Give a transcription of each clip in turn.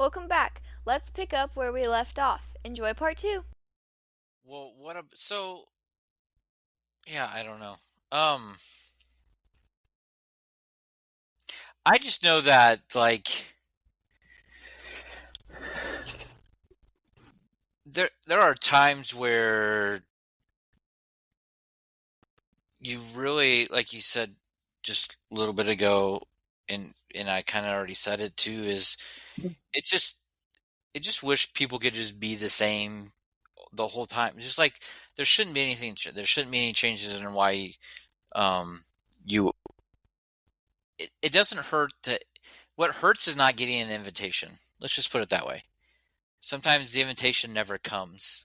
welcome back. Let's pick up where we left off. Enjoy part two. Well, yeah, I don't know. Um, I just know that there are times where you really, like you said just a little bit ago, and I kind of already said it too, is it just wish people could just be the same the whole time. It's just like there shouldn't be anything. There shouldn't be any changes in why um you. It doesn't hurt to. What hurts is not getting an invitation. Let's just put it that way. Sometimes the invitation never comes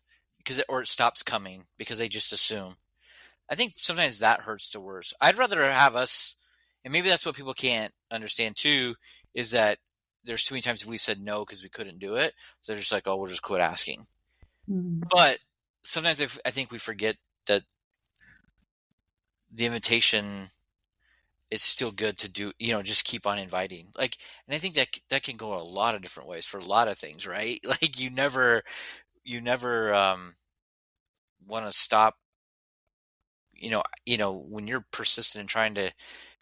or it stops coming because they just assume. I think sometimes that hurts the worst. I'd rather have us, and maybe that's what people can't understand too, is that there's too many times we said no because we couldn't do it. So they're just like, oh, we'll just quit asking. Mm-hmm. But sometimes I think we forget that the invitation is still good to do, just keep on inviting. And I think that can go a lot of different ways for a lot of things, right? Like you never want to stop, when you're persistent in trying to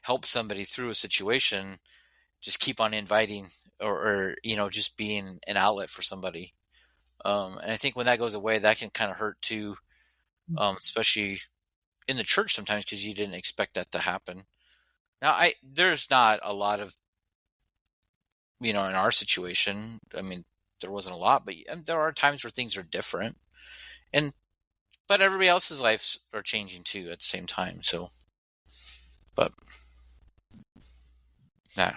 help somebody through a situation, just keep on inviting or just being an outlet for somebody. And I think when that goes away, that can kind of hurt too, especially in the church sometimes because you didn't expect that to happen. Now, there's not a lot of, in our situation. I mean, there wasn't a lot, but there are times where things are different, but everybody else's lives are changing too at the same time. So, but yeah.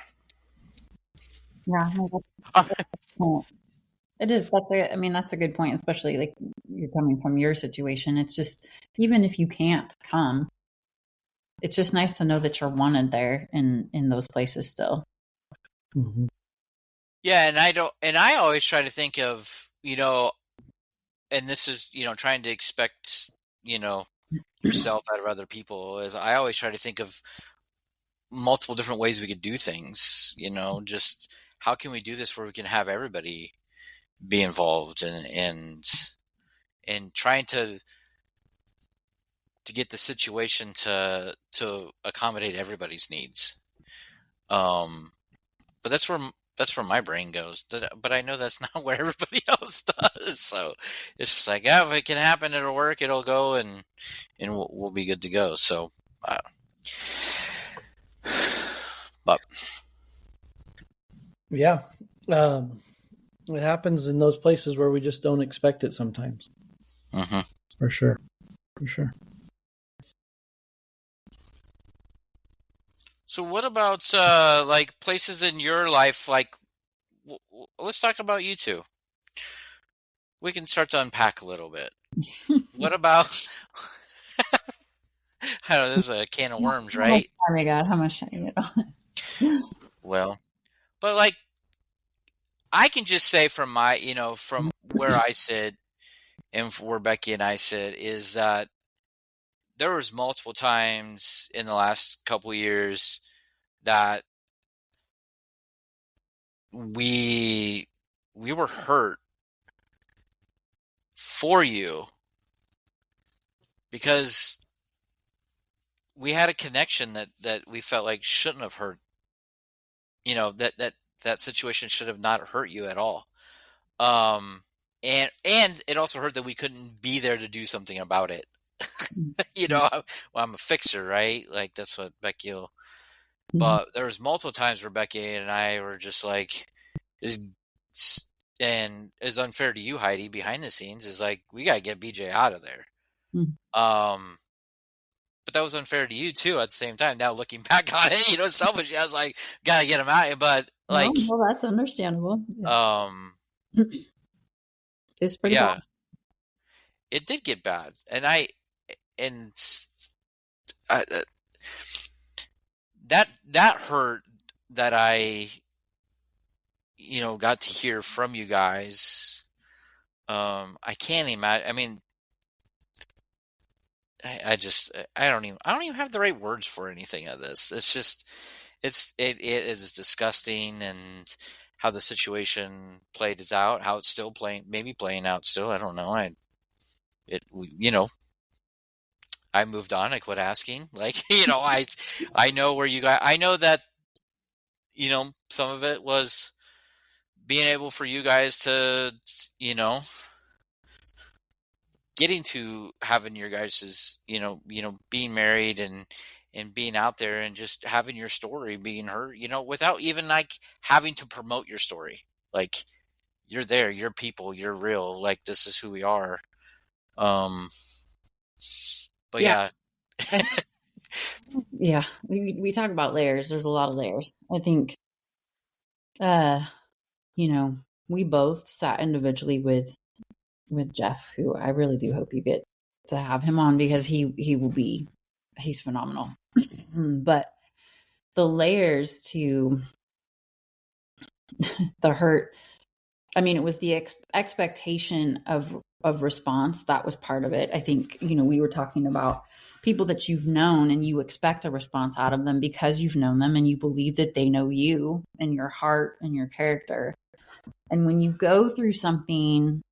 Yeah, no, that's a good point. It is. That's a good point, especially like you're coming from your situation. It's just, even if you can't come, it's just nice to know that you're wanted there in those places still. Mm-hmm. Yeah, and I always try to think of, and this is, trying to expect, yourself out of other people, is I always try to think of multiple different ways we could do things, just how can we do this where we can have everybody be involved and trying to get the situation to accommodate everybody's needs. But that's where my brain goes. But I know that's not where everybody else does. So it's just like, yeah, if it can happen, it'll work, it'll go, and we'll be good to go. So, but yeah, it happens in those places where we just don't expect it sometimes. Mm-hmm. For sure. So what about places in your life? Like, let's talk about you two. We can start to unpack a little bit. What about? I don't know. This is a can of worms, right? How much time you got? How much time you got? Well, but I can just say from my, from where I sit and where Becky and I sit, is that there was multiple times in the last couple of years that we were hurt for you because we had a connection that we felt like shouldn't have hurt. That situation should have not hurt you at all. And it also hurt that we couldn't be there to do something about it. I'm a fixer, right? Like that's what Becky will. But there was multiple times where Becky and I were just like, and is unfair to you, Heidi, behind the scenes, is like, we got to get BJ out of there. But that was unfair to you too at the same time. Now looking back on it, selfishly, I was like, got to get him out. But well, that's understandable. It's pretty bad. It did get bad. That hurt that I, got to hear from you guys. I can't imagine. I mean, I don't even have the right words for anything of this. It's just, it is disgusting, and how the situation played it out, how it's still playing out still. I don't know. I moved on. I quit asking. Like, I know where you guys, I know that, some of it was being able for you guys to, getting to having your guys', being married and being out there and just having your story being heard, without even like having to promote your story. Like, you're there, you're people, you're real. Like, this is who we are. But yeah. Yeah, we talk about layers. There's a lot of layers. I think, we both sat individually with Jeff, who I really do hope you get to have him on, because he's phenomenal. But the layers to the hurt, I mean, it was the expectation of response. That was part of it. I think, we were talking about people that you've known and you expect a response out of them because you've known them and you believe that they know you and your heart and your character. And when you go through something,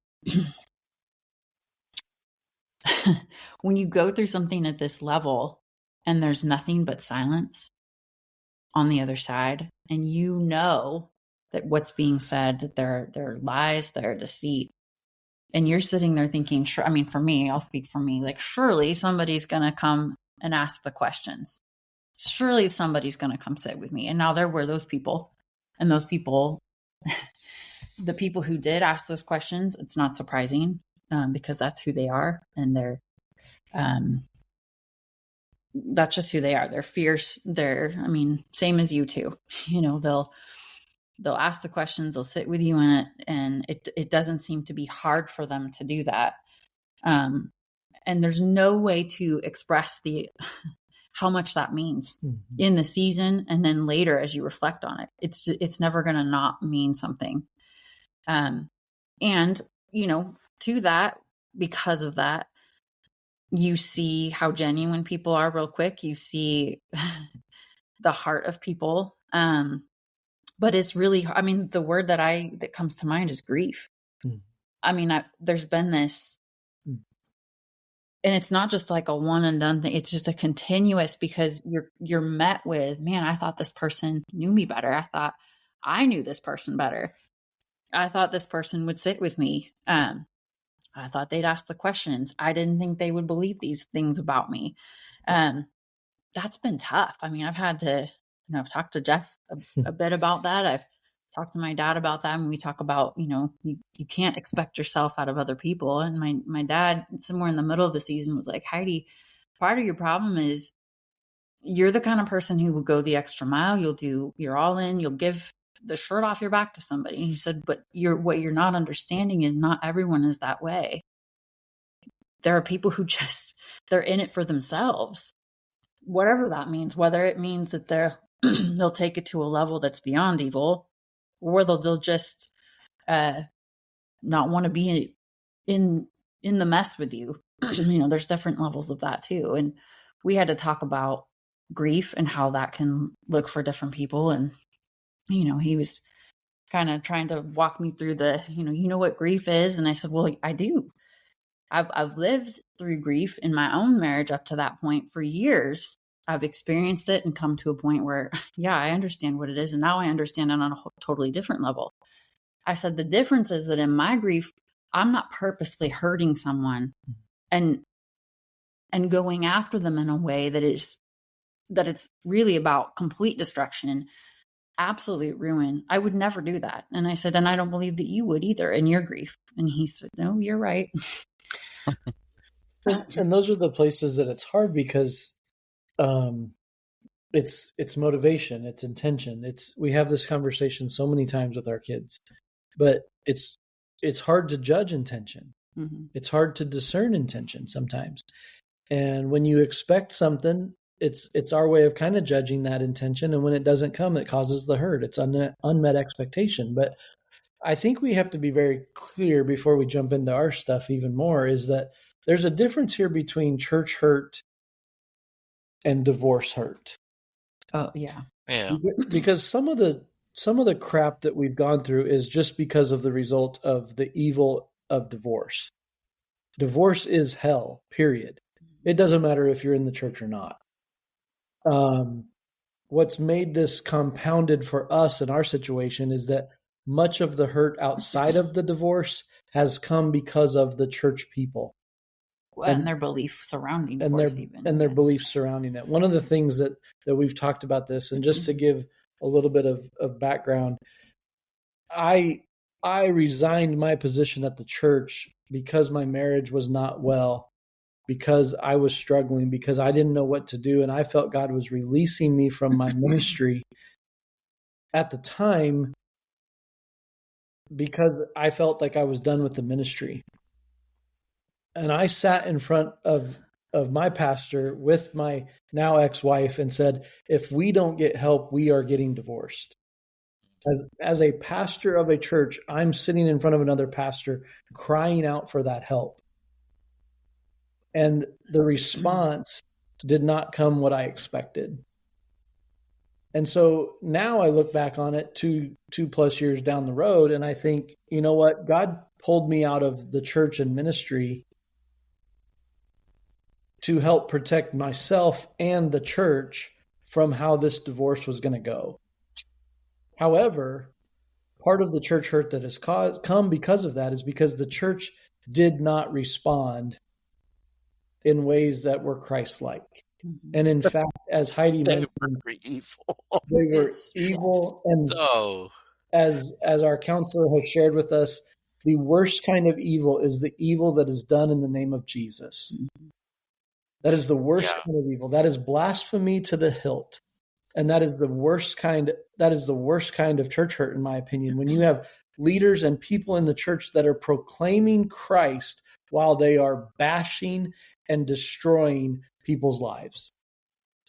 when you go through something at this level and there's nothing but silence on the other side, and that what's being said, that there are lies, there are deceit, and you're sitting there thinking, sure, I mean, for me, I'll speak for me, like, surely somebody's going to come and ask the questions. Surely somebody's going to come sit with me. And now there were those people, and those people, the people who did ask those questions, it's not surprising, because that's who they are. And that's just who they are. They're fierce. Same as you two, they'll ask the questions, they'll sit with you in it. And it doesn't seem to be hard for them to do that. And there's no way to express how much that means in the season. And then later, as you reflect on it, it's never going to not mean something. And, to that, because of that, you see how genuine people are real quick. You see the heart of people. But it's really, the word that comes to mind is grief. There's been this, and it's not just like a one and done thing. It's just a continuous, because you're met with, man, I thought this person knew me better. I thought I knew this person better. I thought this person would sit with me. I thought they'd ask the questions. I didn't think they would believe these things about me. That's been tough. I've had to, I've talked to Jeff a bit about that. I've talked to my dad about that. And we talk about, you can't expect yourself out of other people. And my dad, somewhere in the middle of the season, was like, Heidi, part of your problem is you're the kind of person who will go the extra mile. You're all in, you'll give the shirt off your back to somebody. And he said, but what you're not understanding is not everyone is that way. There are people who they're in it for themselves, whatever that means, whether it means that they'll take it to a level that's beyond evil, or they'll just not want to be in the mess with you. There's different levels of that too. And we had to talk about grief and how that can look for different people. And he was kind of trying to walk me through what grief is. And I said, well, I do. I've lived through grief in my own marriage up to that point for years. I've experienced it and come to a point where, yeah, I understand what it is. And now I understand it on a totally different level. I said, the difference is that in my grief, I'm not purposely hurting someone and going after them in a way that it's really about complete destruction, absolute ruin. I would never do that. And I said, and I don't believe that you would either in your grief. And he said, no, you're right. And those are the places that it's hard, because it's motivation, it's intention. We have this conversation so many times with our kids, but it's hard to judge intention. Mm-hmm. It's hard to discern intention sometimes. And when you expect something, it's our way of kind of judging that intention. And when it doesn't come, it causes the hurt. It's unmet expectation. But I think we have to be very clear before we jump into our stuff even more, is that there's a difference here between church hurt and divorce hurt. Oh, yeah. Yeah. Because some of the some of the crap that we've gone through is just because of the result of the evil of divorce. Divorce is hell, period. It doesn't matter if you're in the church or not. What's made this compounded for us in our situation is that much of the hurt outside of the divorce has come because of the church people. And their belief surrounding divorce their beliefs surrounding it. One of the things that we've talked about this, and just to give a little bit of background, I resigned my position at the church because my marriage was not well, because I was struggling, because I didn't know what to do, and I felt God was releasing me from my ministry at the time because I felt like I was done with the ministry. And I sat in front of my pastor with my now ex-wife and said, if we don't get help, we are getting divorced. As a pastor of a church, I'm sitting in front of another pastor crying out for that help. And the response did not come what I expected. And so now I look back on it 2+ years down the road, and I think, you know what? God pulled me out of the church and ministry to help protect myself and the church from how this divorce was going to go. However, part of the church hurt that has come because of that is because the church did not respond in ways that were Christ-like. Mm-hmm. And in fact, as Heidi mentioned, they were evil. And as our counselor has shared with us, the worst kind of evil is the evil that is done in the name of Jesus. Mm-hmm. That is the worst kind of evil. That is blasphemy to the hilt. And that is the worst kind. That is the worst kind of church hurt, in my opinion. When you have leaders and people in the church that are proclaiming Christ while they are bashing and destroying people's lives.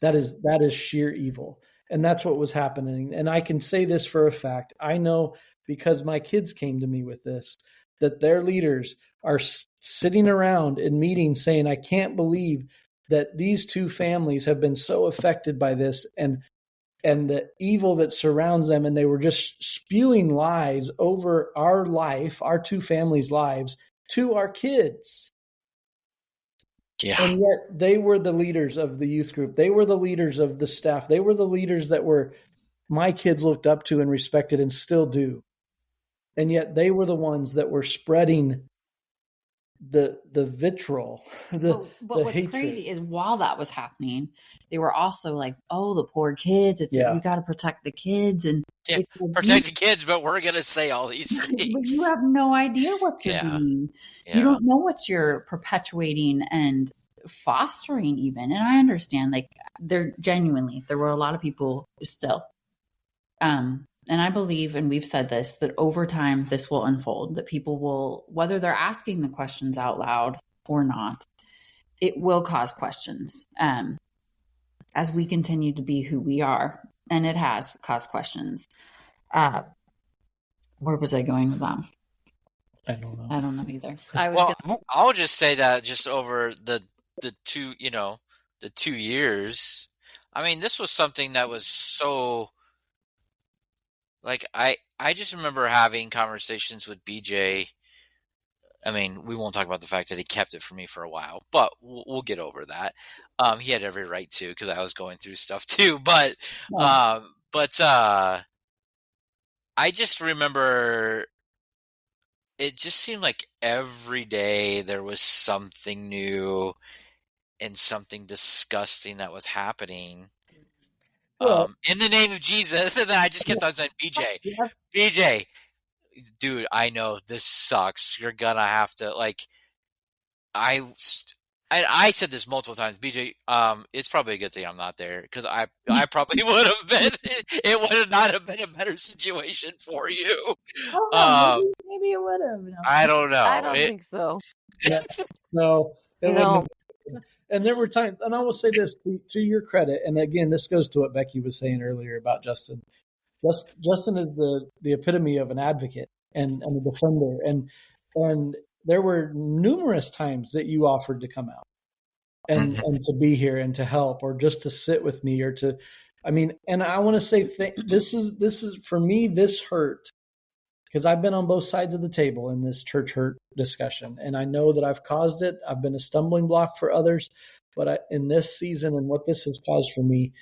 That is sheer evil. And that's what was happening. And I can say this for a fact. I know because my kids came to me with this, that their leaders are sitting around in meetings saying, I can't believe that these two families have been so affected by this and the evil that surrounds them. And they were just spewing lies over our life, our two families' lives, to our kids. Yeah. And yet they were the leaders of the youth group. They were the leaders of the staff. They were the leaders that were my kids looked up to and respected and still do. And yet they were the ones that were spreading the vitriol, but what's hatred. Crazy is while that was happening, they were also like, "Oh, the poor kids! We got to protect the kids and protect the kids." But we're gonna say all these things. But you have no idea what you're doing. Yeah. You don't know what you're perpetuating and fostering, even. And I understand, like, there were a lot of people still. And I believe, and we've said this, that over time this will unfold, that people will, whether they're asking the questions out loud or not, it will cause questions as we continue to be who we are. And it has caused questions. Where was I going with that? I don't know. I don't know either. I'll just say that just over the 2 years, I mean, this was something that was so... Like, I just remember having conversations with BJ. I mean, we won't talk about the fact that he kept it from me for a while, but we'll get over that. He had every right to, because I was going through stuff too. But I just remember it just seemed like every day there was something new and something disgusting that was happening. In the name of Jesus, and then I just kept on saying, BJ, dude, I know this sucks. You're gonna have to, like, I said this multiple times, BJ. It's probably a good thing I'm not there, because I probably would have been. It would not have been a better situation for you. Maybe it would have. No. I don't know. I don't think so. No. And there were times, and I will say this to your credit, and again, this goes to what Becky was saying earlier about Justin. Justin is the epitome of an advocate and a defender, and there were numerous times that you offered to come out and to be here and to help, or just to sit with me, or to I mean, and I want to say this is for me, this hurt because I've been on both sides of the table in this church hurt discussion. And I know that I've caused it. I've been a stumbling block for others, but in this season and what this has caused for me,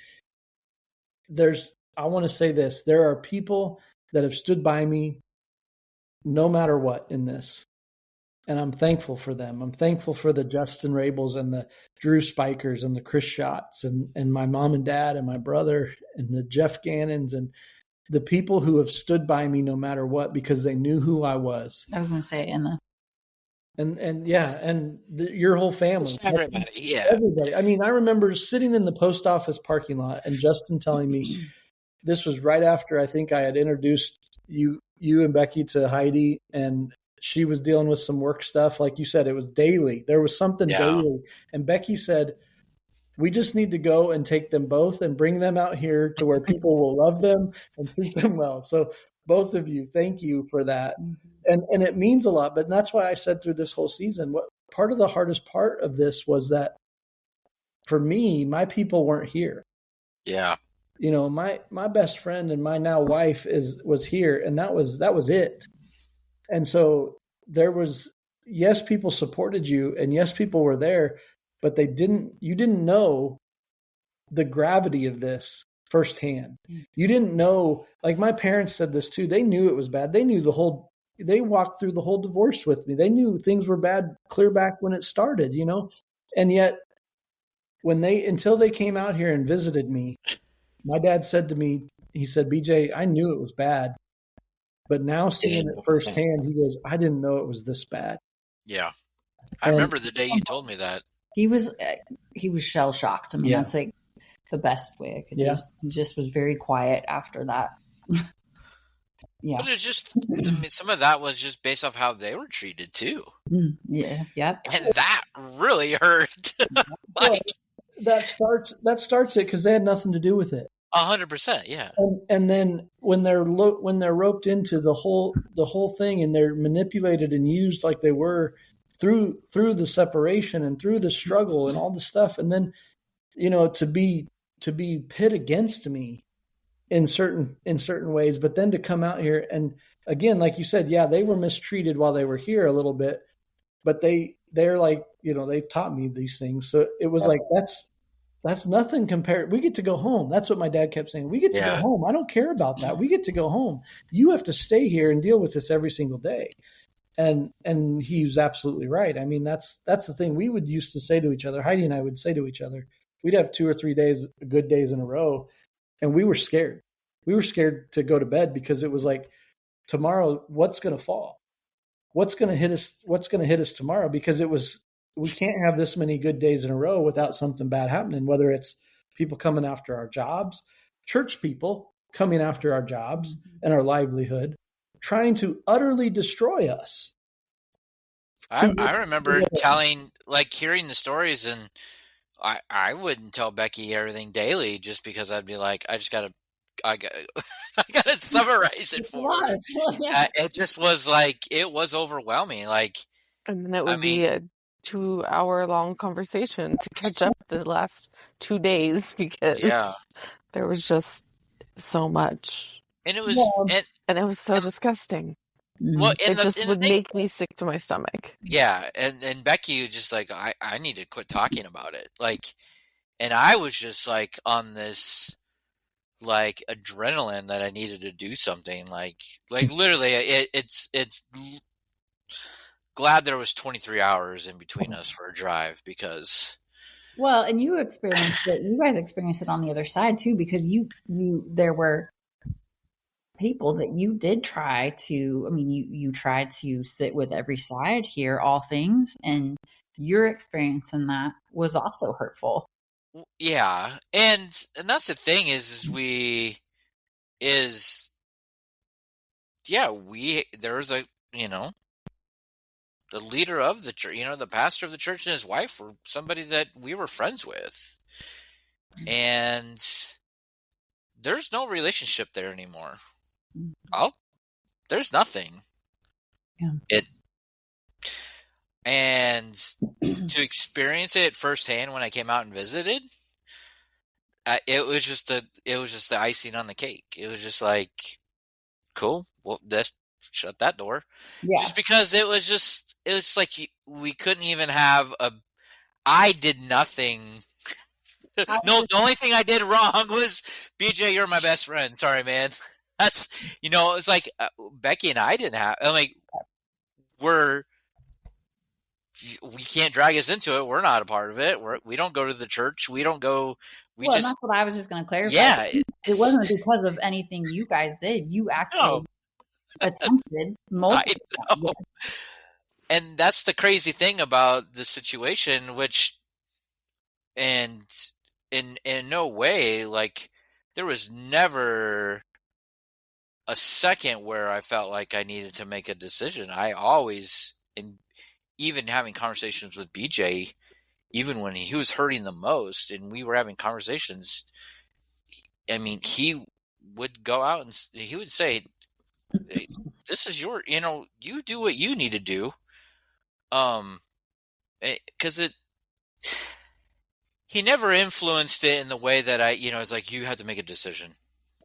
I want to say this, there are people that have stood by me no matter what in this. And I'm thankful for them. I'm thankful for the Justin Rabels and the Drew Spikers and the Chris Schatz and my mom and dad and my brother and the Jeff Gannons and the people who have stood by me no matter what because they knew who I was. I was going to say, your whole family. Everybody, yeah. Everybody. I mean, I remember sitting in the post office parking lot and Justin telling me, this was right after I think I had introduced you and Becky to Heidi, and she was dealing with some work stuff. Like you said, it was daily. There was something daily. And Becky said, we just need to go and take them both and bring them out here to where people will love them and treat them well. So both of you, thank you for that. And it means a lot. But that's why I said through this whole season, what part of the hardest part of this was that for me, my people weren't here. Yeah. You know, my best friend and my now wife was here, and that was it. And so there was, yes, people supported you, and yes, people were there, but you didn't know the gravity of this firsthand. You didn't know, like my parents said this too. They knew it was bad. They knew they walked through the whole divorce with me. They knew things were bad clear back when it started, you know, and yet until they came out here and visited me, my dad said to me, he said, BJ, I knew it was bad, but now seeing it firsthand, he goes, I didn't know it was this bad. Yeah. I remember the day you told me that. He was shell shocked. I mean, that's like the best way I could use. He just was very quiet after that. Yeah. But it's just, I mean, some of that was just based off how they were treated too. Yeah. Yep. And that really hurt. That starts it because they had nothing to do with it. 100%, yeah. And then when they're roped into the whole thing and they're manipulated and used like they were through the separation and through the struggle and all the stuff, and then you know to be pit against me in certain ways, but then to come out here and again, like you said, yeah, they were mistreated while they were here a little bit, but they're like, you know, they've taught me these things, so it was like that's nothing compared. We get to go home. That's what my dad kept saying. We get to go home. I don't care about that. We get to go home. You have to stay here and deal with this every single day. And he was absolutely right. I mean, that's the thing we would used to say to each other. Heidi and I would say to each other, we'd have 2 or 3 days, good days in a row. And we were scared. We were scared to go to bed because it was like, tomorrow, what's going to fall? What's going to hit us? What's going to hit us tomorrow? Because we can't have this many good days in a row without something bad happening, whether it's people coming after our jobs, church people coming after our jobs and our livelihood, trying to utterly destroy us. I remember hearing the stories, and I wouldn't tell Becky everything daily just because I'd be like, I gotta summarize it for her. It just was like, it was overwhelming. Like, and then it would be a 2-hour-long conversation to catch up the last 2 days because there was just so much, and it was and it was so disgusting. Well, it just would make me sick to my stomach. Yeah, and Becky was just like, I need to quit talking about it. Like, and I was just like on this like adrenaline that I needed to do something. Like literally, it's glad there was 23 hours in between us for a drive because. Well, and you experienced it. You guys experienced it on the other side too, because there were people that you did try to. I mean, you tried to sit with every side, hear all things, and your experience in that was also hurtful. Yeah, and that's the thing there was a the leader of the church, the pastor of the church and his wife were somebody that we were friends with. And there's no relationship there anymore. There's nothing. Yeah. And to experience it firsthand when I came out and visited, it was just the icing on the cake. It was just like, cool. Well, let's shut that door. Yeah. Just because it was like we couldn't even have I did nothing. No, the only thing I did wrong was, BJ, you're my best friend. Sorry, man. That's, it's like Becky and I didn't have, we can't drag us into it. We're not a part of it. We don't go to the church. We don't go. That's what I was just going to clarify. Yeah. It wasn't because of anything you guys did. You actually attempted multiple times. And that's the crazy thing about the situation, which, and in no way, like, there was never a second where I felt like I needed to make a decision. I always, and even having conversations with BJ, even when he was hurting the most and we were having conversations, I mean, he would go out and he would say, hey, this is your, you do what you need to do. Because he never influenced it in the way that it's like, you have to make a decision.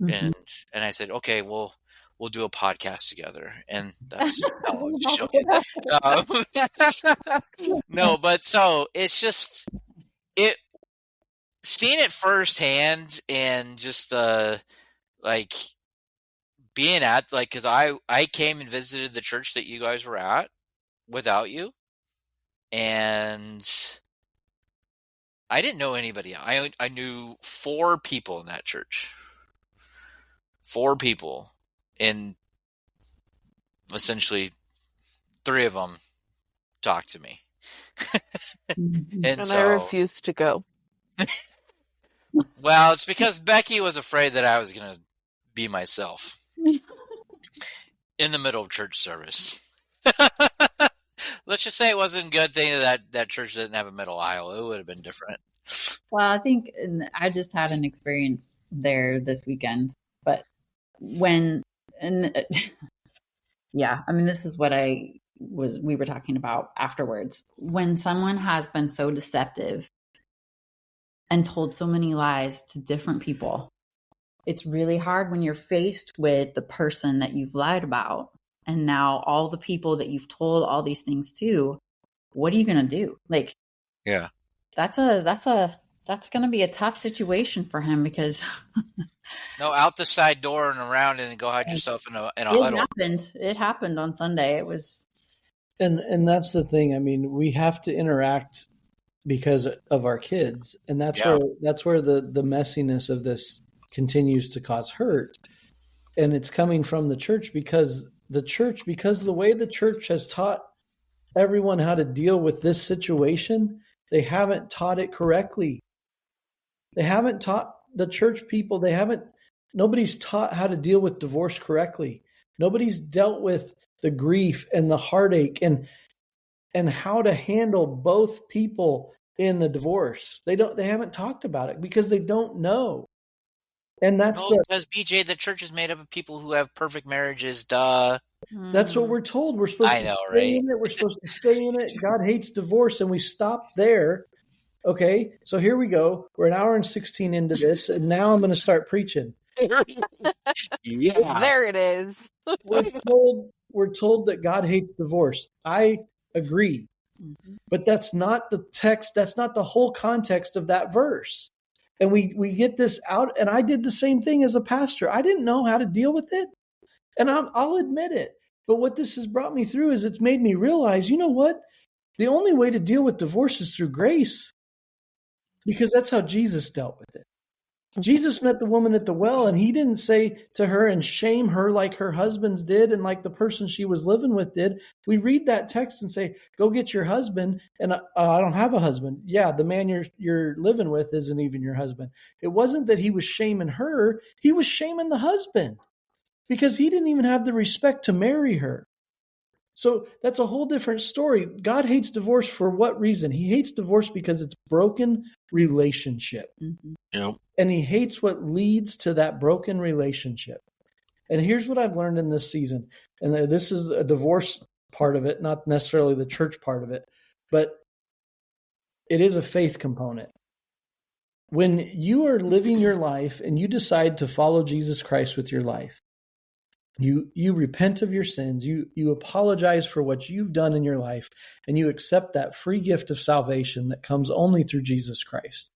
Mm-hmm. And I said, okay, well, we'll do a podcast together. And that's how I was joking. No, but so it's just, seeing it firsthand and just like being at, like, because I came and visited the church that you guys were at without you. And I didn't know anybody. I knew 4 people in that church. 4 people. And essentially 3 of them talked to me. and I refused to go. Well, it's because Becky was afraid that I was going to be myself in the middle of church service. Let's just say it wasn't a good thing that church didn't have a middle aisle. It would have been different. Well, I think I just had an experience there this weekend, but this is what we were talking about afterwards. When someone has been so deceptive and told so many lies to different people, it's really hard when you're faced with the person that you've lied about. And now all the people that you've told all these things to, what are you going to do? Like, yeah, that's going to be a tough situation for him because no, out the side door and around and then go hide yourself in a huddle. It happened on Sunday. It was. And that's the thing. I mean, we have to interact because of our kids. And that's where the messiness of this continues to cause hurt. And it's coming from the church because of the way the church has taught everyone how to deal with this situation, they haven't taught it correctly. They haven't taught the church people, nobody's taught how to deal with divorce correctly. Nobody's dealt with the grief and the heartache and how to handle both people in the divorce. They haven't talked about it because they don't know. And that's because BJ, the church is made up of people who have perfect marriages. Duh. That's what we're told. We're supposed to stay in it. We're supposed to stay in it. God hates divorce, and we stop there. Okay, so here we go. We're an hour and 16 into this, and now I'm going to start preaching. Yeah, there it is. We're told that God hates divorce. I agree, but that's not the text. That's not the whole context of that verse. And we get this out, and I did the same thing as a pastor. I didn't know how to deal with it, and I'll admit it. But what this has brought me through is it's made me realize, you know what? The only way to deal with divorce is through grace, because that's how Jesus dealt with it. Jesus met the woman at the well, and he didn't say to her and shame her like her husbands did and like the person she was living with did. We read that text and say, go get your husband. And I don't have a husband. Yeah, the man you're living with isn't even your husband. It wasn't that he was shaming her. He was shaming the husband because he didn't even have the respect to marry her. So that's a whole different story. God hates divorce for what reason? He hates divorce because it's broken relationship. Mm-hmm. Yep. And he hates what leads to that broken relationship. And here's what I've learned in this season. And this is a divorce part of it, not necessarily the church part of it, but it is a faith component. when you are living your life and you decide to follow Jesus Christ with your life, you repent of your sins, you apologize for what you've done in your life, and you accept that free gift of salvation that comes only through Jesus Christ.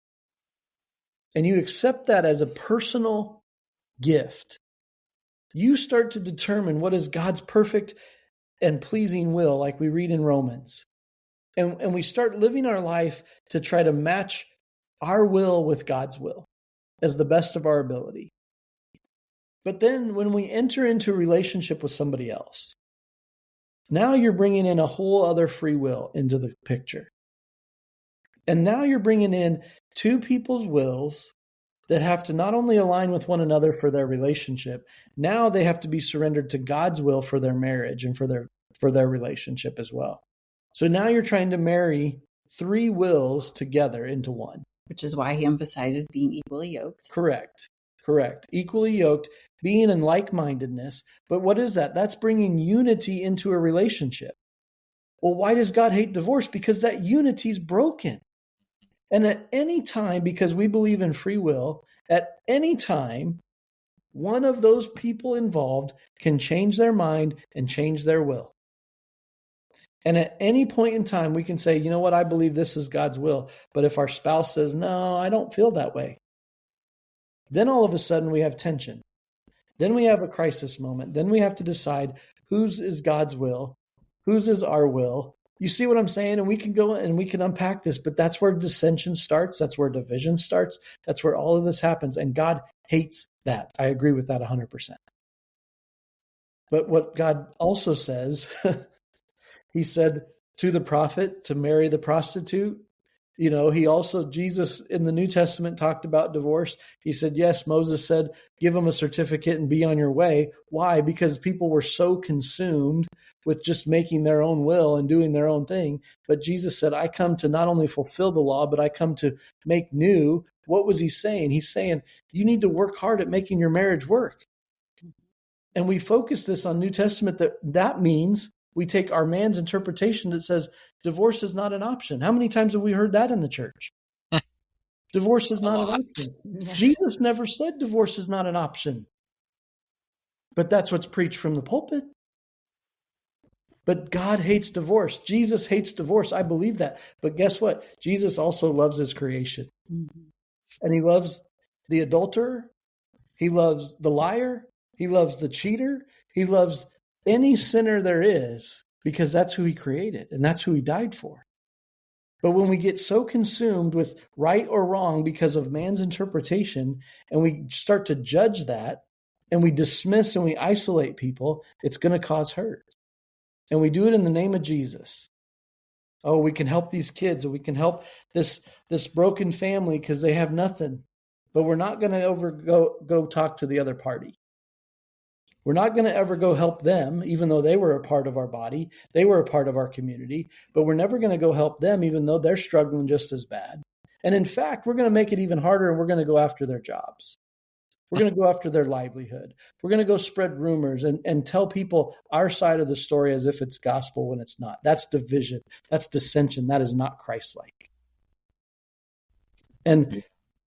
And you accept that as a personal gift. You start to determine what is God's perfect and pleasing will, like we read in Romans. And we start living our life to try to match our will with God's will as the best of our ability. But then when we enter into a relationship with somebody else, now you're bringing in a whole other free will into the picture. And now you're bringing in two people's wills that have to not only align with one another for their relationship, now they have to be surrendered to God's will for their marriage and for their relationship as well. So now you're trying to marry three wills together into one. Which is why he emphasizes being equally yoked. Correct. Equally yoked, being in like-mindedness. But what is that? That's bringing unity into a relationship. Well, why does God hate divorce? Because that unity is broken. And at any time, because we believe in free will, at any time, one of those people involved can change their mind and change their will. And at any point in time, we can say, you know what, I believe this is God's will. But if our spouse says, no, I don't feel that way, then all of a sudden we have tension. Then we have a crisis moment. Then we have to decide whose is God's will, whose is our will. You see what I'm saying? And we can go and we can unpack this, but that's where dissension starts. That's where division starts. That's where all of this happens. And God hates that. I agree with that 100%. But what God also says, he said to the prophet to marry the prostitute. You know, Jesus in the New Testament talked about divorce. He said, yes, Moses said, give them a certificate and be on your way. Why? Because people were so consumed with just making their own will and doing their own thing. But Jesus said, I come to not only fulfill the law, but I come to make new. What was he saying? He's saying, you need to work hard at making your marriage work. And we focus this on New Testament that means we take our man's interpretation that says divorce is not an option. How many times have we heard that in the church? Divorce is not an option. Jesus never said divorce is not an option. But that's what's preached from the pulpit. But God hates divorce. Jesus hates divorce. I believe that. But guess what? Jesus also loves his creation. Mm-hmm. And he loves the adulterer. He loves the liar. He loves the cheater. He loves any sinner there is, because that's who he created and that's who he died for. But when we get so consumed with right or wrong because of man's interpretation, and we start to judge that, and we dismiss and we isolate people, it's going to cause hurt. And we do it in the name of Jesus. Oh, we can help these kids, or we can help this broken family because they have nothing. But we're not going to go talk to the other party. We're not going to ever go help them, even though they were a part of our body. They were a part of our community. But we're never going to go help them, even though they're struggling just as bad. And in fact, we're going to make it even harder, and we're going to go after their jobs. We're going to go after their livelihood. We're going to go spread rumors and tell people our side of the story as if it's gospel when it's not. That's division. That's dissension. That is not Christ-like. And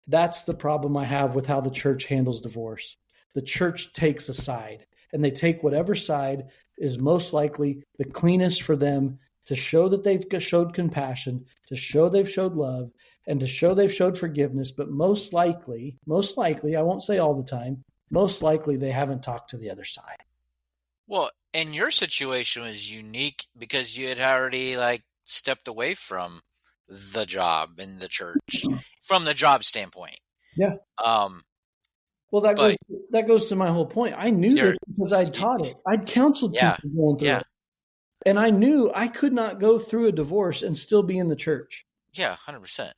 that's the problem I have with how the church handles divorce. The church takes a side, and they take whatever side is most likely the cleanest for them to show that they've showed compassion, to show they've showed love, and to show they've showed forgiveness. But most likely, I won't say all the time, most likely they haven't talked to the other side. Well, and your situation was unique because you had already stepped away from the job in the church from the job standpoint. Yeah. Well, that goes to my whole point. I knew this because I'd taught it. I'd counseled people going through it. And I knew I could not go through a divorce and still be in the church. Yeah, 100%.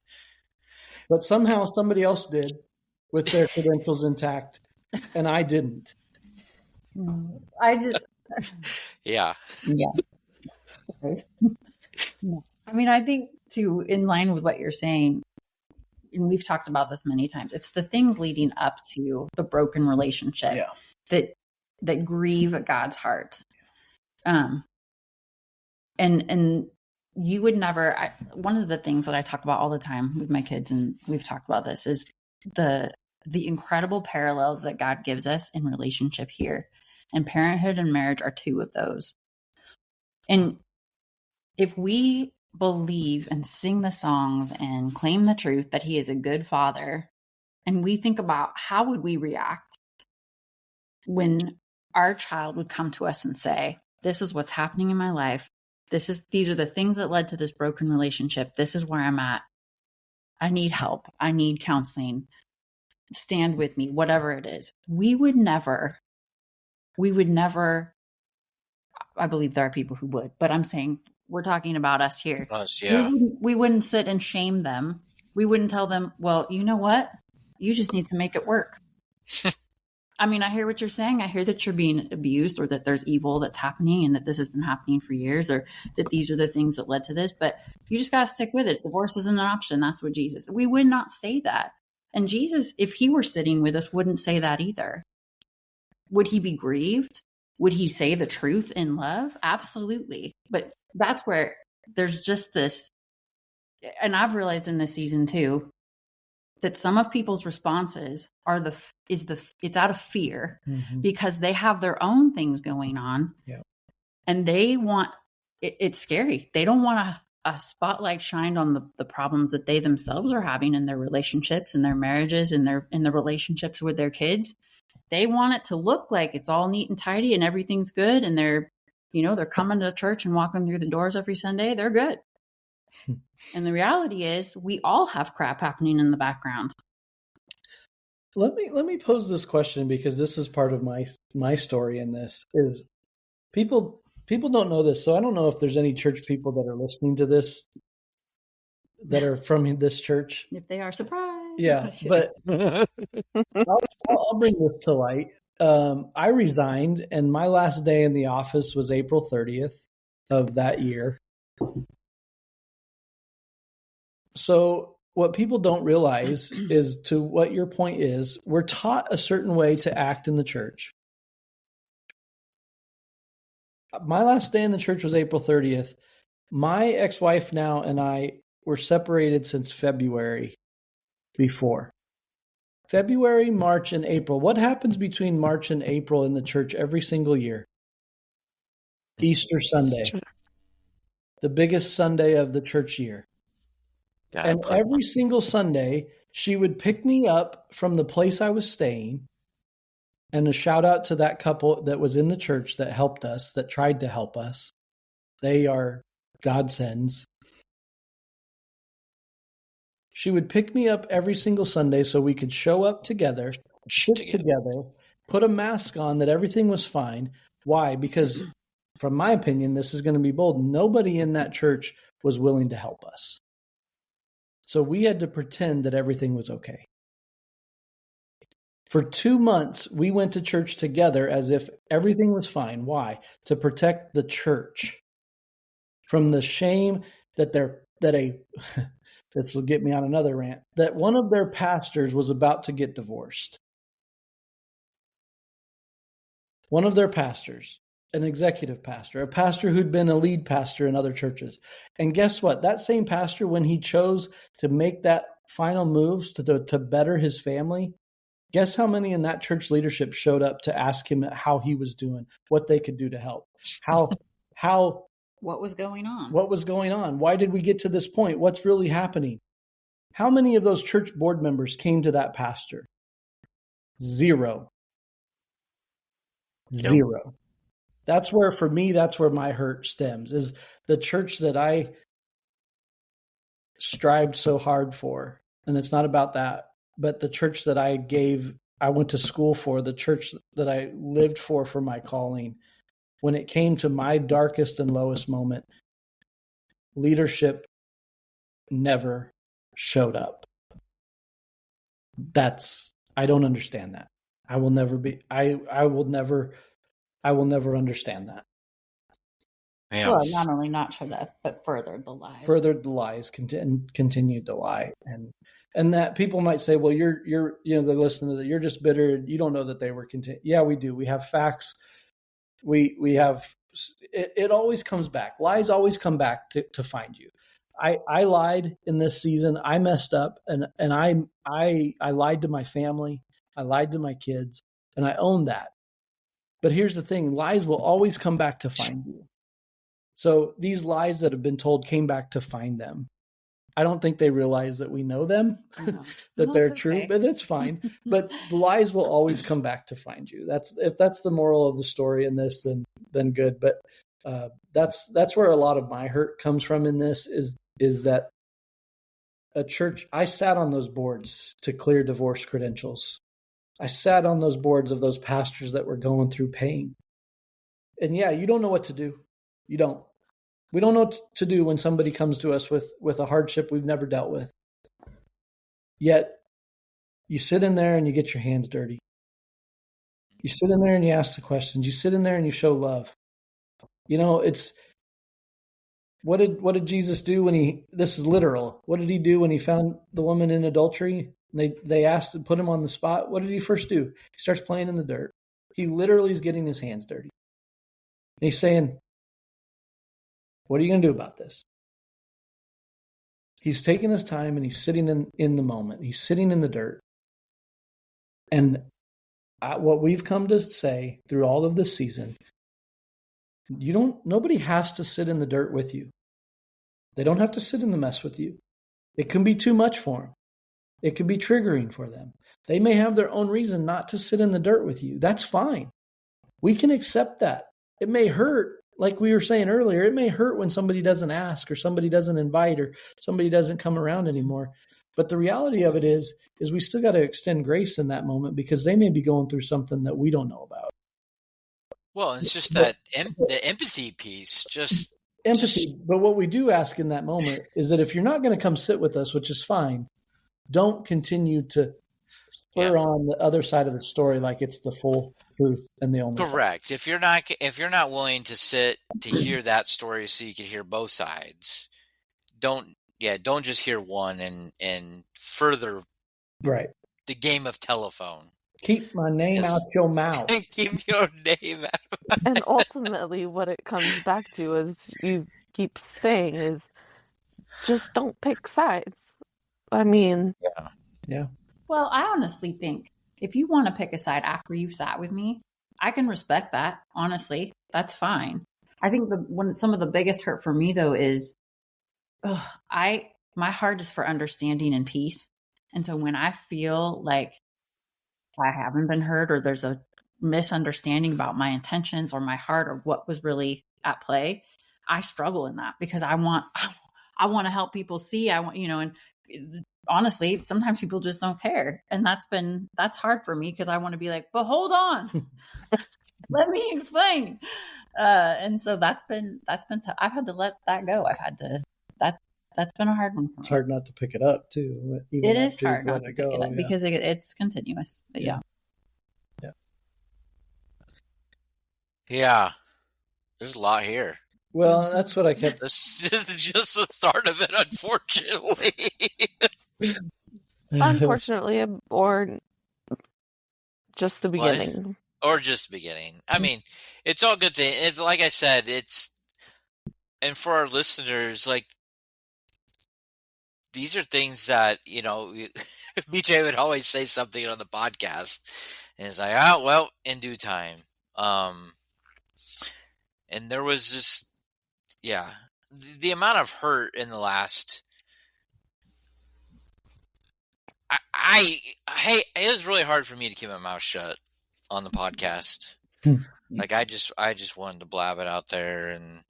But somehow somebody else did with their credentials intact, and I didn't. Yeah. Sorry. I mean, I think, too, in line with what you're saying, and we've talked about this many times, it's the things leading up to the broken relationship that grieve God's heart. And you would never, one of the things that I talk about all the time with my kids, and we've talked about this, is the incredible parallels that God gives us in relationship here. And parenthood and marriage are two of those. And if we believe and sing the songs and claim the truth that he is a good father, and we think about how would we react when our child would come to us and say, this is what's happening in my life. These are the things that led to this broken relationship. This is where I'm at. I need help. I need counseling. Stand with me, whatever it is. We would never, I believe there are people who would, but I'm saying we're talking about us here. Us, yeah. We wouldn't sit and shame them. We wouldn't tell them, well, you know what? You just need to make it work. I mean, I hear what you're saying. I hear that you're being abused, or that there's evil that's happening, and that this has been happening for years, or that these are the things that led to this, but you just got to stick with it. Divorce isn't an option. That's what Jesus, we would not say that. And Jesus, if he were sitting with us, wouldn't say that either. Would he be grieved? Would he say the truth in love? Absolutely. But that's where there's just this, and I've realized in this season too, that some of people's responses are it's out of fear, because they have their own things going on, and they want it's scary. They don't want a spotlight shined on the problems that they themselves are having in their relationships and their marriages and in the relationships with their kids. They want it to look like it's all neat and tidy and everything's good, and they're coming to church and walking through the doors every Sunday. They're good. And the reality is, we all have crap happening in the background. Let me pose this question, because this is part of my story in this. Is people don't know this, so I don't know if there's any church people that are listening to this that are from this church. If they are, surprised. Yeah, but I'll bring this to light. I resigned, and my last day in the office was April 30th of that year. So what people don't realize is, to what your point is, we're taught a certain way to act in the church. My last day in the church was April 30th. My ex-wife now and I were separated since February before. February, March, and April. What happens between March and April in the church every single year? Easter Sunday. The biggest Sunday of the church year. And every single Sunday, she would pick me up from the place I was staying. And a shout out to that couple that was in the church that helped us, that tried to help us. They are godsends. She would pick me up every single Sunday so we could show up together, sit together, put a mask on, that everything was fine. Why? Because, from my opinion, this is going to be bold, nobody in that church was willing to help us. So we had to pretend that everything was okay. For 2 months, we went to church together as if everything was fine. Why? To protect the church from the shame that this will get me on another rant, that one of their pastors was about to get divorced. One of their pastors, an executive pastor, a pastor who'd been a lead pastor in other churches. And guess what? That same pastor, when he chose to make that final moves to better his family, guess how many in that church leadership showed up to ask him how he was doing, what they could do to help, what was going on? What was going on? Why did we get to this point? What's really happening? How many of those church board members came to that pastor? Zero. Yep. Zero. That's where, for me, that's where my hurt stems, is the church that I strived so hard for. And it's not about that, but the church that I went to school for, the church that I lived for my calling. When it came to my darkest and lowest moment, leadership never showed up. I don't understand that. I will never understand that. Yeah. Well, not only not show that, but furthered the lies. Continued to lie. And that people might say, well, you're they're listening to that, you're just bitter. You don't know that they were Yeah, we do. We have facts. We have it always comes back. Lies always come back to find you. I lied in this season. I messed up, and I lied to my family. I lied to my kids, and I own that. But here's the thing: lies will always come back to find you. So these lies that have been told came back to find them. I don't think they realize that we know them, that they're true, but it's fine. But the lies will always come back to find you. If that's the moral of the story in this, then good. But that's where a lot of my hurt comes from in this is that a church. I sat on those boards to clear divorce credentials. I sat on those boards of those pastors that were going through pain. And yeah, you don't know what to do. You don't. We don't know what to do when somebody comes to us with a hardship we've never dealt with. Yet, you sit in there and you get your hands dirty. You sit in there and you ask the questions. You sit in there and you show love. It's what did Jesus do when this is literal. What did he do when he found the woman in adultery? They asked to put him on the spot. What did he first do? He starts playing in the dirt. He literally is getting his hands dirty. And he's saying, what are you going to do about this? He's taking his time and he's sitting in the moment. He's sitting in the dirt. And what we've come to say through all of this season, nobody has to sit in the dirt with you. They don't have to sit in the mess with you. It can be too much for them. It can be triggering for them. They may have their own reason not to sit in the dirt with you. That's fine. We can accept that. It may hurt. Like we were saying earlier, it may hurt when somebody doesn't ask or somebody doesn't invite or somebody doesn't come around anymore. But the reality of it is we still got to extend grace in that moment because they may be going through something that we don't know about. Well, it's just the empathy piece. Just empathy. But what we do ask in that moment is that if you're not going to come sit with us, which is fine, don't continue to spur on the other side of the story like it's the full truth and the only correct. If you're not willing to sit to hear that story so you can hear both sides, don't just hear one and further the game of telephone. Keep my name out your mouth. Keep your name out. And ultimately what it comes back to, as you keep saying, is just don't pick sides. I mean, yeah. Well, I honestly think if you want to pick a side after you've sat with me, I can respect that. Honestly, that's fine. I think some of the biggest hurt for me though is, my heart is for understanding and peace. And so when I feel like I haven't been heard or there's a misunderstanding about my intentions or my heart or what was really at play, I struggle in that because I want to help people see. I want, and honestly, sometimes people just don't care. And that's hard for me because I want to be like, but hold on, let me explain. And so that's been tough. I've had to let that go. That's been a hard one for me. It's hard not to pick it up too. It is hard not to pick it up because it's continuous. But yeah. There's a lot here. Well, that's what I kept. This is just the start of it, unfortunately. Unfortunately, or just the beginning. Or just the beginning. I mean, it's all good thing. It's like I said, and for our listeners, like, these are things that, BJ would always say something on the podcast. And it's like, in due time. And there was just, the amount of hurt in the last, it was really hard for me to keep my mouth shut on the podcast. Like I just wanted to blab it out there, and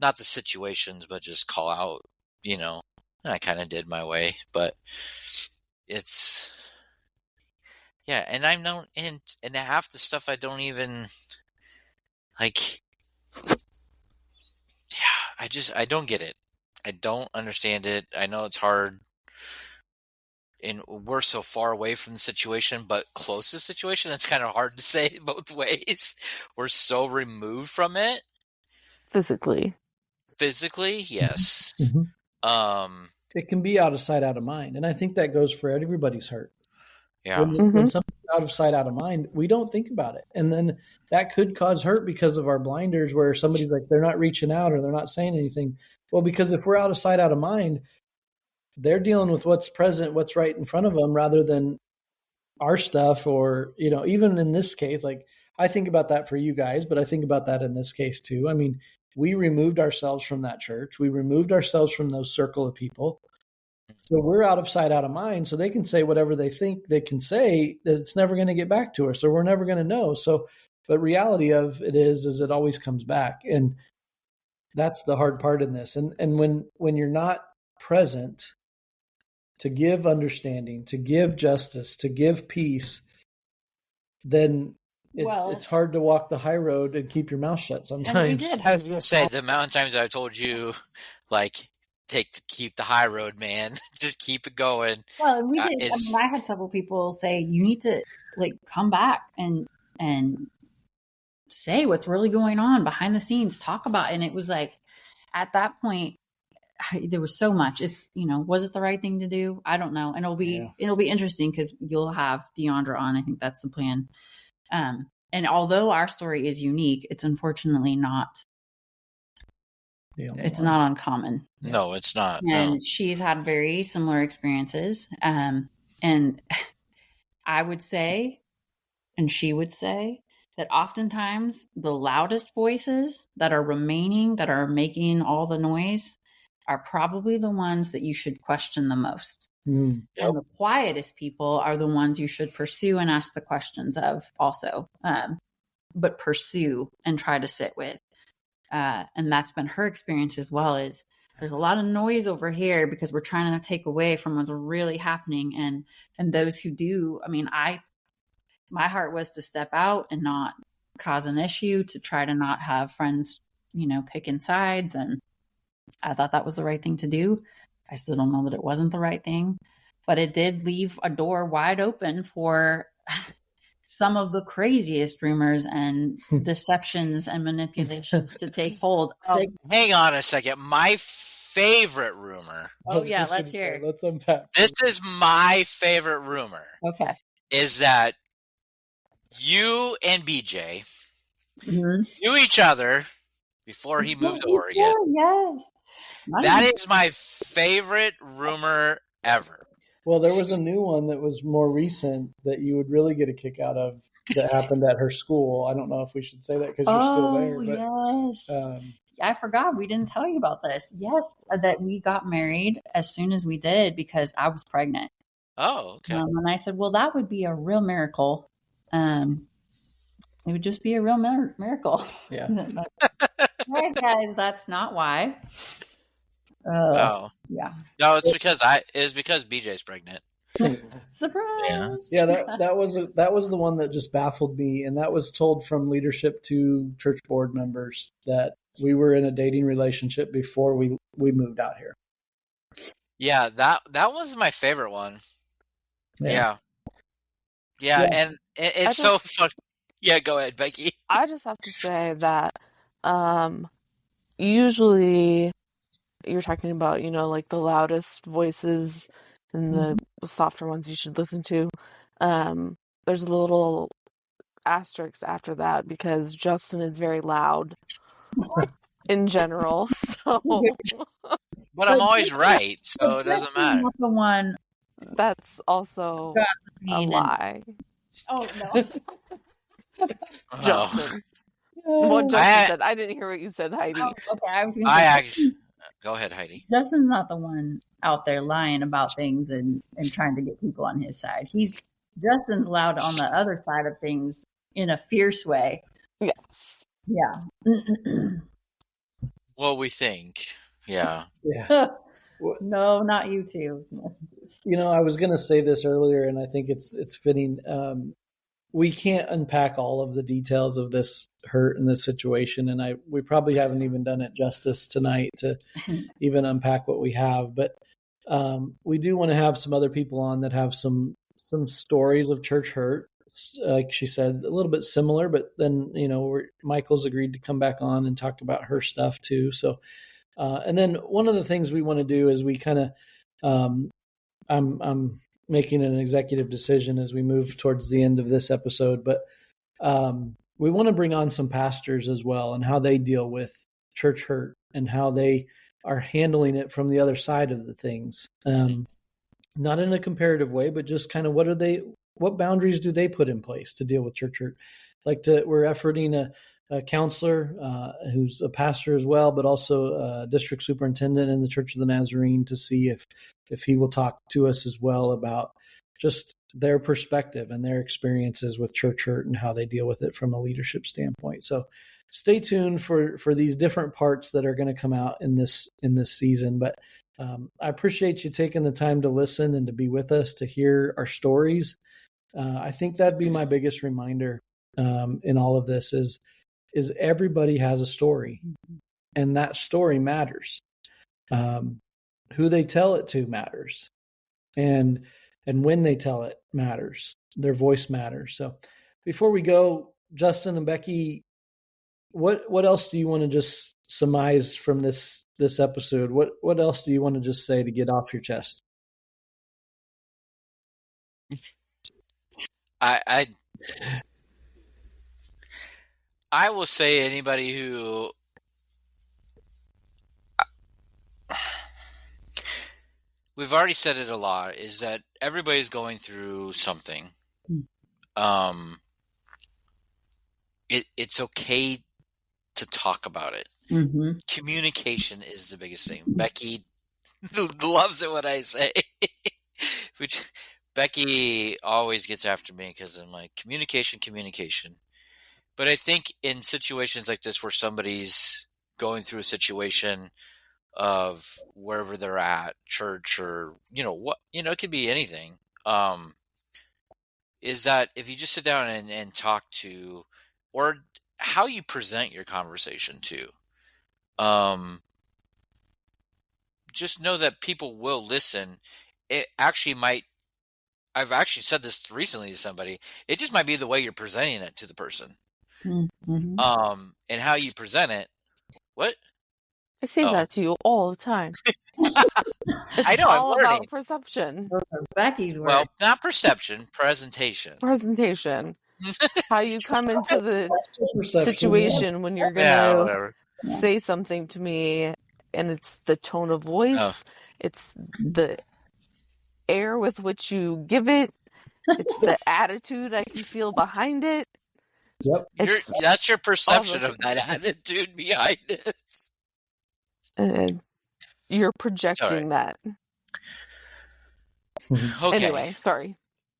not the situations, but just call out, and I kind of did my way, but it's, and I've known, and half the stuff I don't even, like, I don't get it. I don't understand it. I know it's hard, and we're so far away from the situation, but close to the situation, it's kind of hard to say both ways. We're so removed from it. Physically, yes. It can be out of sight, out of mind. And I think that goes for everybody's hurt. Yeah. When something's out of sight, out of mind, we don't think about it. And then that could cause hurt because of our blinders, where somebody's like, they're not reaching out or they're not saying anything. Well, because if we're out of sight, out of mind, they're dealing with what's present, what's right in front of them, rather than our stuff. Or, even in this case, like, I think about that for you guys, but I think about that in this case too. I mean, we removed ourselves from that church. We removed ourselves from those circle of people. So we're out of sight, out of mind. So they can say whatever they think they can say, that it's never going to get back to us, or we're never going to know. So, but reality of it is it always comes back. And that's the hard part in this. And when you're not present to give understanding, to give justice, to give peace, then it's hard to walk the high road and keep your mouth shut sometimes. And we did. I was going to say, the amount of times I've told you, like, keep the high road, man. Just keep it going. Well, we did. I had several people say, you need to come back and say what's really going on behind the scenes, talk about it. And it was like, at that point, there was so much. It's, was it the right thing to do? I don't know. And it'll be interesting because you'll have Deandra on. I think that's the plan. And although our story is unique, it's unfortunately not. It's not uncommon. No, it's not. And she's had very similar experiences. And I would say, and she would say, that oftentimes the loudest voices that are remaining, that are making all the noise, are probably the ones that you should question the most. And the quietest people are the ones you should pursue and ask the questions of also, but pursue and try to sit with. And that's been her experience as well. Is there's a lot of noise over here because we're trying to take away from what's really happening. And those who do, I mean, my heart was to step out and not cause an issue, to try to not have friends, picking sides. And I thought that was the right thing to do. I still don't know that it wasn't the right thing, but it did leave a door wide open for some of the craziest rumors and deceptions and manipulations to take hold. Hang on a second. My favorite rumor. Oh, yeah. Let's hear it. Let's unpack. This is my favorite rumor. Okay. Is that you and BJ knew each other before he moved to Oregon. Yes. That is my favorite rumor ever. Well, there was a new one that was more recent that you would really get a kick out of that happened at her school. I don't know if we should say that because you're still there. But, yes. I forgot. We didn't tell you about this. Yes, that we got married as soon as we did because I was pregnant. Oh, okay. And I said, well, that would be a real miracle. It would just be a real miracle. Yeah. Guys, that's not why. Oh. Yeah. No, it's because BJ's pregnant. Surprise. Yeah, that was the one that just baffled me, and that was told from leadership to church board members that we were in a dating relationship before we moved out here. Yeah, that was my favorite one. Yeah, and it's so fun. Yeah, go ahead, Becky. I just have to say that usually you're talking about, like the loudest voices and the softer ones you should listen to. There's a little asterisk after that because Justin is very loud in general. So, but I'm always right, so it doesn't matter. The one that's also a lie. Oh no, Justin. What Justin said. I didn't hear what you said, Heidi. Oh, okay, I was going to say. Go ahead, Heidi. Justin's not the one out there lying about things and trying to get people on his side. Justin's loud on the other side of things in a fierce way. Yes. Yeah. Well, we think. Yeah. Yeah. No, not you two. I was going to say this earlier, and I think it's fitting. We can't unpack all of the details of this hurt and this situation, and we probably haven't even done it justice tonight to even unpack what we have. But we do want to have some other people on that have some stories of church hurt. Like she said, a little bit similar, but then Michael's agreed to come back on and talk about her stuff too. So, and then one of the things we want to do is we kind of, I'm making an executive decision as we move towards the end of this episode, but we want to bring on some pastors as well and how they deal with church hurt and how they are handling it from the other side of the things. Not in a comparative way, but just kind of what boundaries do they put in place to deal with church hurt? We're efforting a counselor who's a pastor as well, but also a district superintendent in the Church of the Nazarene to see if he will talk to us as well about just their perspective and their experiences with church hurt and how they deal with it from a leadership standpoint. So stay tuned for these different parts that are going to come out in this season. But I appreciate you taking the time to listen and to be with us, to hear our stories. I think that'd be my biggest reminder in all of this is everybody has a story, and that story matters. Who they tell it to matters, and when they tell it matters. Their voice matters. So before we go, Justin and Becky, what else do you want to just surmise from this episode? What else do you want to just say to get off your chest? I will say anybody who we've already said it a lot is that everybody's going through something. It's okay to talk about it. Mm-hmm. Communication is the biggest thing. Becky loves it when I say, which Becky always gets after me because I'm like, communication. But I think in situations like this where somebody's going through a situation of wherever they're at, church or, it could be anything, is that if you just sit down and talk to, or how you present your conversation to, just know that people will listen. It actually might, I've actually said this recently to somebody, it just might be the way you're presenting it to the person. Mm-hmm. And how you present it. What? I say that to you all the time. I know. All about perception. Those are Becky's words. Well, not perception, presentation. How you come into the situation when you're going to say something to me, and it's the tone of voice, it's the air with which you give it, it's the attitude I can feel behind it. Yep. That's your perception of that attitude behind it. You're projecting that. Okay. Anyway, sorry.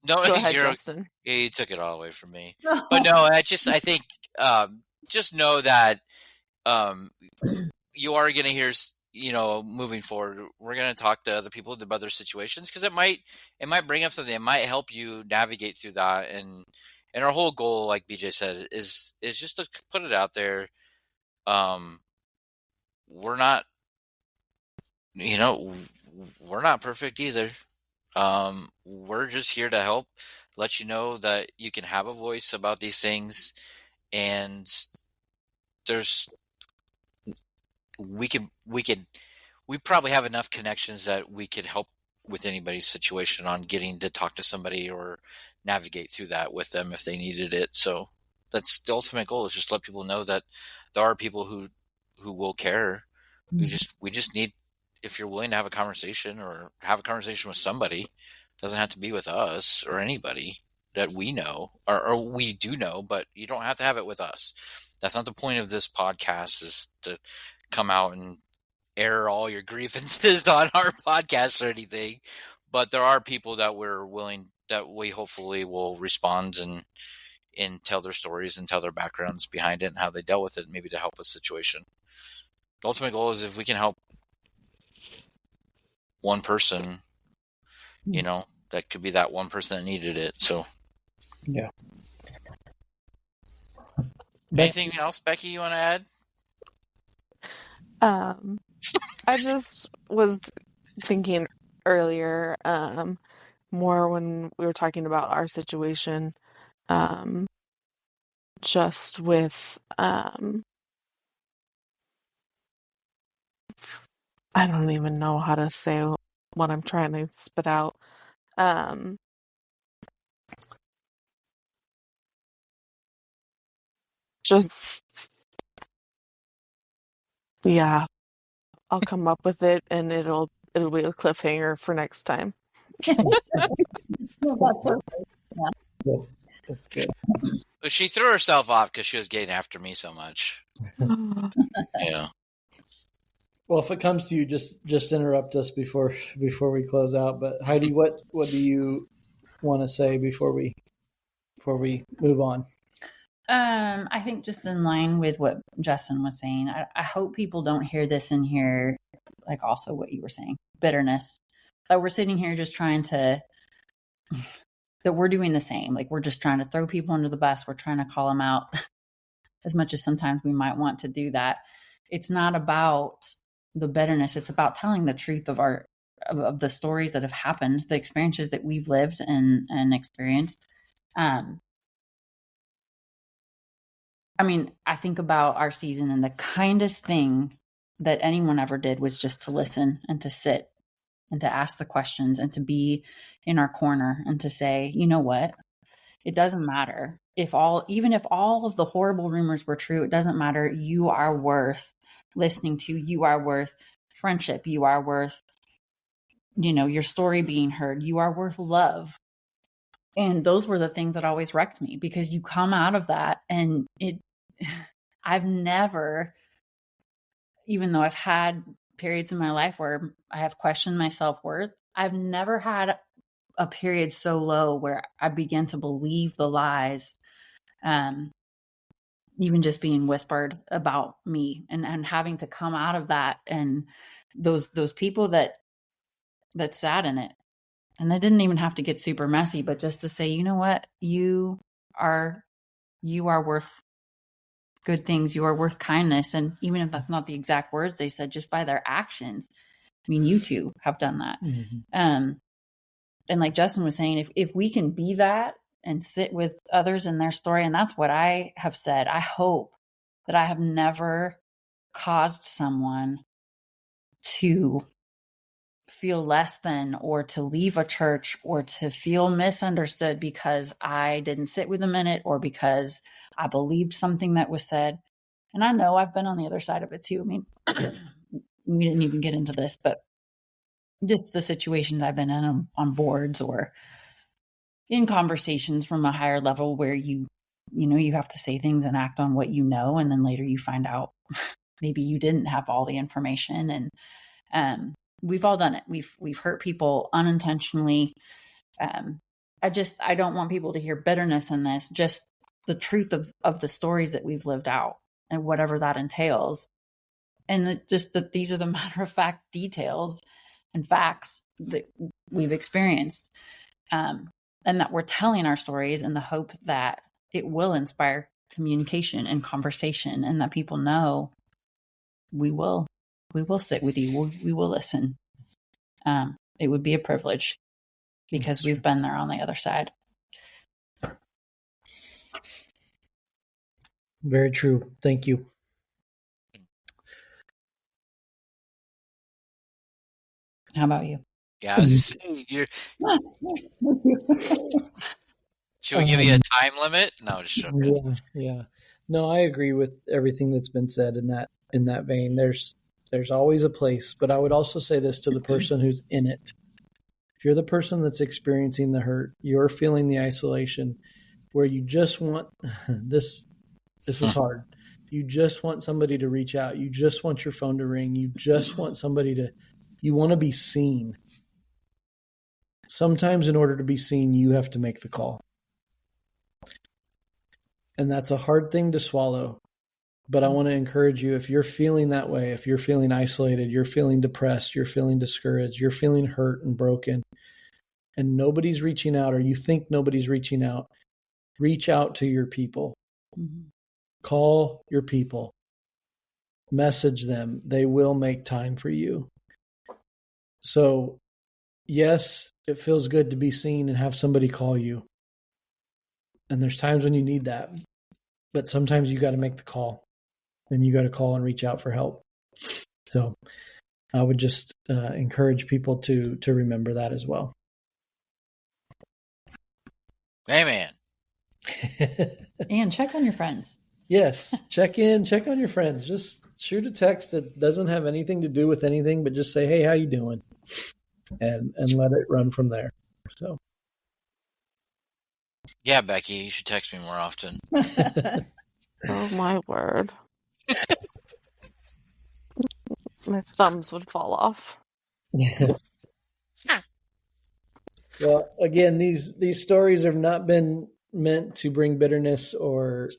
No, go ahead, Justin. You took it all away from me. But no, I think just know that you are going to hear, moving forward, we're going to talk to other people about their situations because it might bring up something. It might help you navigate through that. And our whole goal, like BJ said, is just to put it out there. We're not, we're not perfect either. We're just here to help, let you know that you can have a voice about these things, and we probably have enough connections that we could help with anybody's situation on getting to talk to somebody or navigate through that with them if they needed it. So that's the ultimate goal, is just let people know that there are people who will care. Mm-hmm. We just need, if you're willing to have a conversation or have a conversation with somebody, it doesn't have to be with us or anybody that we know or we do know, but you don't have to have it with us. That's not the point of this podcast, is to come out and air all your grievances on our podcast or anything. But there are people that we hopefully will respond and tell their stories and tell their backgrounds behind it and how they dealt with it, maybe to help a situation. The ultimate goal is if we can help one person, that could be that one person that needed it. So, yeah. Anything else, Becky, you want to add? I just was thinking earlier, more when we were talking about our situation, just with, I don't even know how to say what I'm trying to spit out. Just, yeah, I'll come up with it, and it'll be a cliffhanger for next time. Yeah, that's good. But she threw herself off because she was getting after me so much. Yeah. Well, if it comes to you, just interrupt us before we close out. But Heidi, what do you want to say before we move on? I think just in line with what Justin was saying, I hope people don't hear this in here, like also what you were saying, bitterness. That we're sitting here just trying to, that we're doing the same. Like we're just trying to throw people under the bus. We're trying to call them out as much as sometimes we might want to do that. It's not about the bitterness. It's about telling the truth of of the stories that have happened, the experiences that we've lived and experienced. I mean, I think about our season, and the kindest thing that anyone ever did was just to listen and to sit and to ask the questions and to be in our corner and to say, you know what? It doesn't matter even if all of the horrible rumors were true, it doesn't matter. You are worth listening to. You are worth friendship. You are worth, your story being heard. You are worth love. And those were the things that always wrecked me, because you come out of that and I've never, even though I've had periods in my life where I have questioned my self-worth, I've never had a period so low where I began to believe the lies, even just being whispered about me, and having to come out of that, and those people that sat in it. And they didn't even have to get super messy, but just to say, you know what, you are worth good things. You are worth kindness. And even if that's not the exact words they said, just by their actions, I mean, you two have done that. Mm-hmm. And like Justin was saying, if we can be that and sit with others in their story, and that's what I have said, I hope that I have never caused someone to feel less than, or to leave a church, or to feel misunderstood because I didn't sit with them in it, or because I believed something that was said. And I know I've been on the other side of it too. I mean, we didn't even get into this, but just the situations I've been in on boards or in conversations from a higher level where you have to say things and act on what you know, and then later you find out maybe you didn't have all the information. And we've all done it. We've hurt people unintentionally. I don't want people to hear bitterness in this, just the truth of the stories that we've lived out and whatever that entails. And just that these are the matter of fact details and facts that we've experienced. And that we're telling our stories in the hope that it will inspire communication and conversation, and that people know we will sit with you. We will listen. It would be a privilege, because we've been there on the other side. Very true. Thank you. How about you? Yeah, I was just saying, should we give you a time limit? No, just joking. Yeah. No, I agree with everything that's been said in that vein. There's always a place, but I would also say this to the person who's in it. If you're the person that's experiencing the hurt, you're feeling the isolation, where you just want this is hard. You just want somebody to reach out. You just want your phone to ring. You just want you want to be seen. Sometimes in order to be seen, you have to make the call. And that's a hard thing to swallow. But I want to encourage you, if you're feeling that way, if you're feeling isolated, you're feeling depressed, you're feeling discouraged, you're feeling hurt and broken, and nobody's reaching out, or you think nobody's reaching out, reach out to your people. Mm-hmm. Call your people. Message them. They will make time for you. So, yes, it feels good to be seen and have somebody call you. And there's times when you need that. But sometimes you got to make the call. And you got to call and reach out for help. So I would just encourage people to remember that as well. Amen. And check on your friends. Yes, check on your friends. Just shoot a text that doesn't have anything to do with anything, but just say, "Hey, how you doing?" and let it run from there. So, yeah, Becky, you should text me more often. Oh my word! My thumbs would fall off. Well, again, these stories have not been meant to bring bitterness or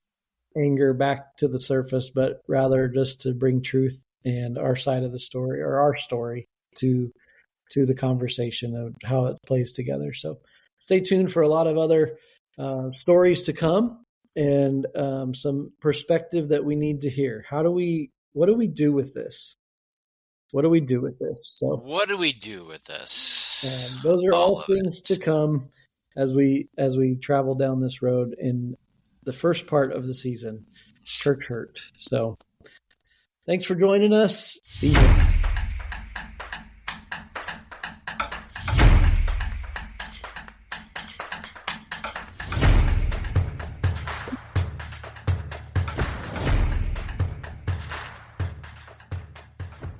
anger back to the surface, but rather just to bring truth and our side of the story, or our story, to the conversation of how it plays together. So stay tuned for a lot of other stories to come, and some perspective that we need to hear. What do we do with this? What do we do with this? So what do we do with this? Those are all things to come as we travel down this road in the first part of the season, Church Hurt. So thanks for joining us. Be here.